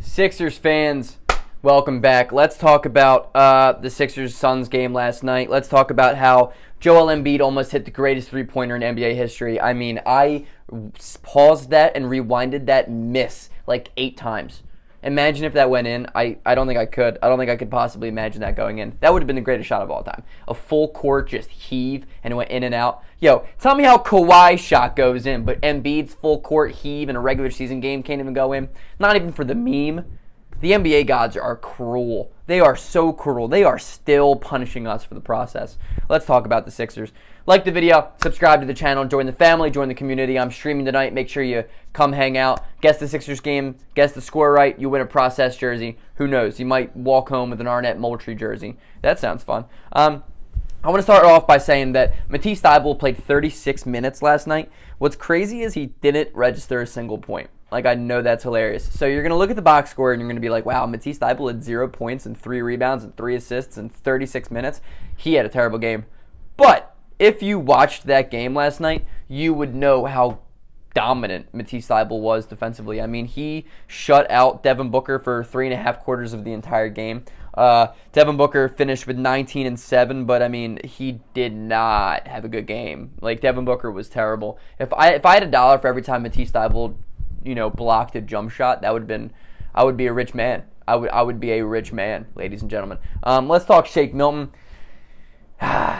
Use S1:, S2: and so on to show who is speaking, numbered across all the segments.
S1: Sixers fans, welcome back. Let's talk about the Sixers-Suns game last night. Let's talk about how Joel Embiid almost hit the greatest three-pointer in NBA history. I mean, I paused that and rewinded that miss like 8 times. Imagine if that went in. I don't think I could. I don't think I could possibly imagine that going in. That would have been the greatest shot of all time. A full court just heave and it went in and out. Yo, tell me how Kawhi's shot goes in, but Embiid's full court heave in a regular season game can't even go in. Not even for the meme. The NBA gods are cruel. They are so cruel. They are still punishing us for the process. Let's talk about the Sixers. Like the video, subscribe to the channel, join the family, join the community. I'm streaming tonight. Make sure you come hang out. Guess the Sixers game. Guess the score right. You win a process jersey. Who knows? You might walk home with an Arnett Moultrie jersey. That sounds fun. I want to start off by saying that Matisse Thybulle played 36 minutes last night. What's crazy is he didn't register a single point. Like, I know that's hilarious. So you're going to look at the box score and you're going to be like, wow, Matisse Thybulle had 0 points and 3 rebounds and 3 assists in 36 minutes. He had a terrible game. But if you watched that game last night, you would know how dominant Matisse Thybulle was defensively. I mean, he shut out Devin Booker for 3.5 quarters of the entire game. Devin Booker finished with 19 and 7, but I mean, he did not have a good game. Like, Devin Booker was terrible. If I had $1 for every time Matisse Thybulle, blocked a jump shot, I would be a rich man. I would be a rich man, ladies and gentlemen. Let's talk Shake Milton.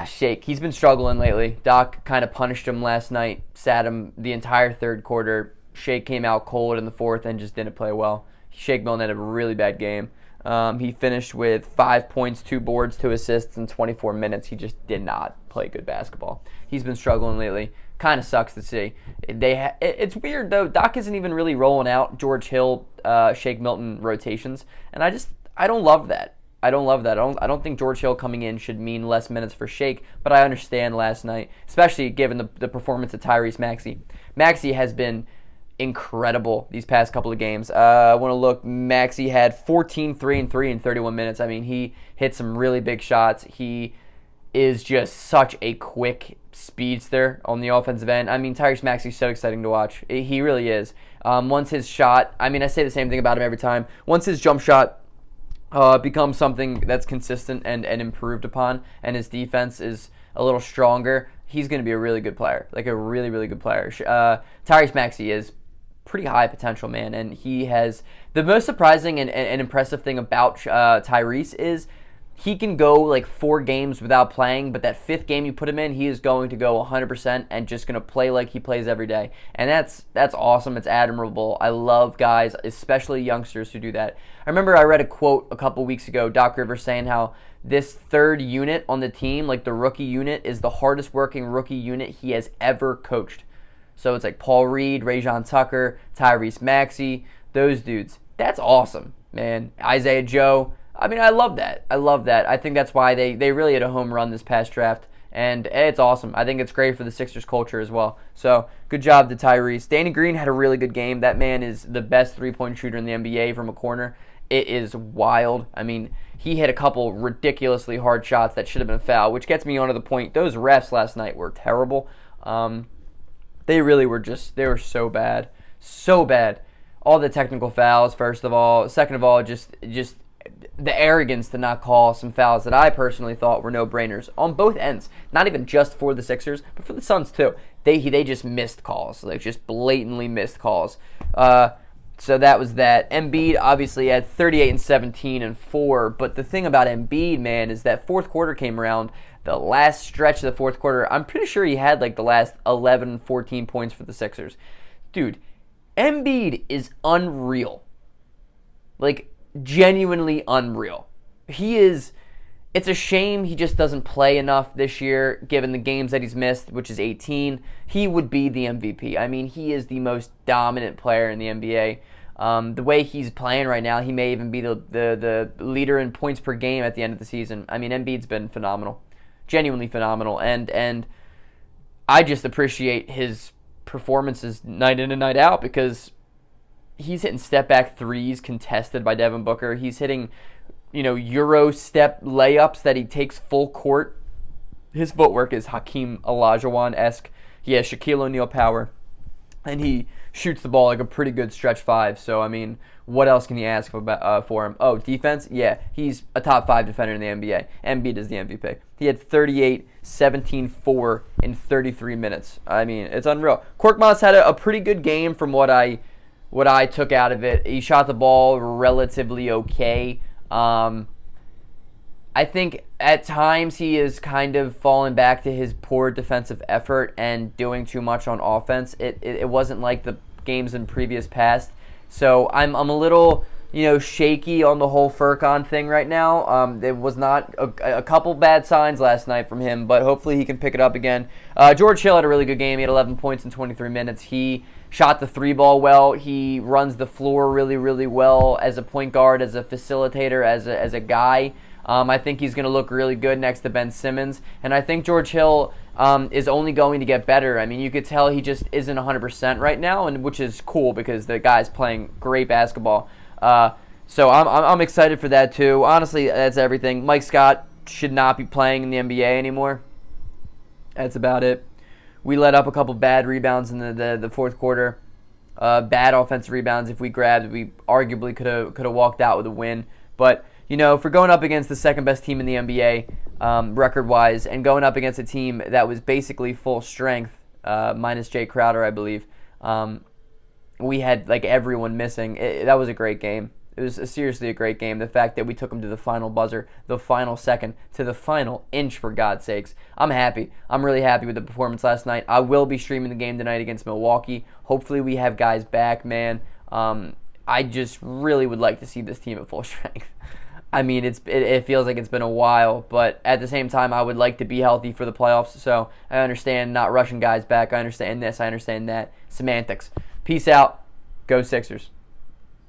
S1: Shake, he's been struggling lately. Doc kind of punished him last night, sat him the entire third quarter. Shake came out cold in the fourth and just didn't play well. Shake Milton had a really bad game. He finished with 5 points, 2 boards, 2 assists in 24 minutes. He just did not play good basketball. He's been struggling lately. Kind of sucks to see. It's weird, though. Doc isn't even really rolling out George Hill, Shake Milton rotations, and I don't love that. I don't think George Hill coming in should mean less minutes for Shake, but I understand last night, especially given the performance of Tyrese Maxey. Maxey has been incredible these past couple of games. I want to look. Maxey had 14, 3, and 3 in 31 minutes. I mean, he hit some really big shots. He is just such a quick speedster on the offensive end. I mean, Tyrese Maxey's so exciting to watch. He really is. Once his shot, I mean, I say the same thing about him every time. Once his jump shot becomes something that's consistent and improved upon, and his defense is a little stronger, he's going to be a really good player, like a really, really good player. Tyrese Maxey is pretty high potential, man, and he has the most surprising and impressive thing about Tyrese is he can go like 4 games without playing, but that 5th game you put him in, he is going to go 100% and just going to play like he plays every day. And that's awesome. It's admirable. I love guys, especially youngsters, who do that. I remember I read a quote a couple weeks ago, Doc Rivers saying how this third unit on the team, like the rookie unit, is the hardest working rookie unit he has ever coached. So it's like Paul Reed, Rajon Tucker, Tyrese Maxey, those dudes. That's awesome, man. Isaiah Joe. I mean, I love that. I think that's why they really had a home run this past draft, and it's awesome. I think it's great for the Sixers culture as well. So, good job to Tyrese. Danny Green had a really good game. That man is the best three-point shooter in the NBA from a corner. It is wild. I mean, he hit a couple ridiculously hard shots that should have been a foul, which gets me onto the point. Those refs last night were terrible. They really were they were so bad. So bad. All the technical fouls, first of all. Second of all, just the arrogance to not call some fouls that I personally thought were no-brainers on both ends. Not even just for the Sixers, but for the Suns too. They just missed calls, like just blatantly missed calls. So that was that. Embiid obviously had 38 and 17 and 4, but the thing about Embiid, man, is that fourth quarter came around, the last stretch of the fourth quarter, I'm pretty sure he had like the last 11, 14 points for the Sixers. Dude, Embiid is unreal. Like, genuinely unreal. It's a shame he just doesn't play enough this year, given the games that he's missed, which is 18. He would be the MVP. I mean, he is the most dominant player in the NBA. The way he's playing right now, he may even be the leader in points per game at the end of the season. I mean, Embiid's been phenomenal. Genuinely phenomenal. And I just appreciate his performances night in and night out, because he's hitting step-back threes contested by Devin Booker. He's hitting, Euro step layups that he takes full court. His footwork is Hakeem Olajuwon-esque. He has Shaquille O'Neal power. And he shoots the ball like a pretty good stretch five. So, I mean, what else can you ask for him? Oh, defense? Yeah, he's a top 5 defender in the NBA. Embiid is the MVP. He had 38, 17, 4 in 33 minutes. I mean, it's unreal. Korkmaz had a pretty good game from what I took out of it. He shot the ball relatively okay. I think at times he is kind of fallen back to his poor defensive effort and doing too much on offense. It wasn't like the games in previous past. So I'm a little shaky on the whole Furkan thing right now. It was not a couple bad signs last night from him, but hopefully he can pick it up again. George Hill had a really good game. He had 11 points in 23 minutes. He shot the 3-ball well. He runs the floor really, really well as a point guard, as a facilitator, as a guy. I think he's going to look really good next to Ben Simmons. And I think George Hill is only going to get better. I mean, you could tell he just isn't 100% right now, and which is cool because the guy's playing great basketball. So I'm excited for that too. Honestly, that's everything. Mike Scott should not be playing in the NBA anymore. That's about it. We let up a couple bad rebounds in the fourth quarter. Bad offensive rebounds. If we grabbed, we arguably could have walked out with a win. But if we're going up against the second best team in the NBA record-wise, and going up against a team that was basically full strength, minus Jay Crowder, I believe, we had like everyone missing. That was a great game. It was seriously a great game. The fact that we took them to the final buzzer, the final second, to the final inch, for God's sakes. I'm happy. I'm really happy with the performance last night. I will be streaming the game tonight against Milwaukee. Hopefully we have guys back, man. I just really would like to see this team at full strength. I mean, it feels like it's been a while, but at the same time, I would like to be healthy for the playoffs, so I understand not rushing guys back. I understand this. I understand that. Semantics. Peace out. Go Sixers.